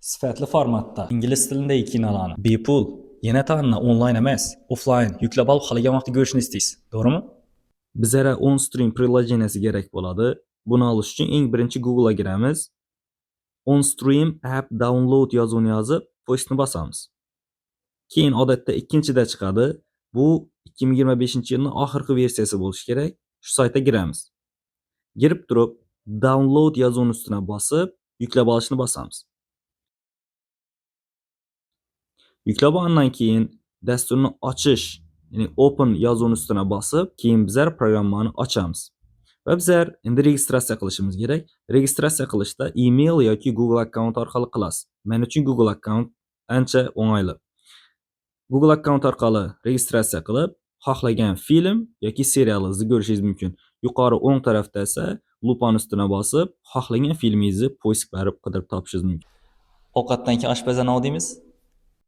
Sifatli formatda ingliz tilidagi kinolarni bepul, yana tanni onlayn emas, offlayn yuklab olib xohlagan vaqtda ko'rishni istaysiz. To'g'rimi? Bizlara OnStream приложениесі kerak bo'ladi. Buni olish uchun eng birinchi Google'a kiramiz. OnStream app download yozuvini yozib, postni bosamiz. Keyin odatda ikkinchida chiqadi. Bu 2025-yilning oxirgi versiyasi bo'lishi kerak. Shu saytga kiramiz. Girib turib, download yozuvini ustiga bosib, yuklab olishni bosamiz. Yuklab olgandan keyin dasturni ochish, ya'ni open yozuvini ustiga bosib, keyin bizlar programmani ochamiz. Va bizlar endi registratsiya qilishimiz kerak. Registratsiya qilishda email yoki Google account orqali qilasiz. Men uchun Google account ancha o'ng'ayli. Google account orqali registratsiya qilib, xohlagan film yoki serialingizni ko'rishingiz mumkin. Yuqori o'ng tarafda esa lupani ustiga bosib, xohlagan filmingizni poisk barib qidirib topishingiz mumkin. Ovqatdan keyin oshpazdan oldingiz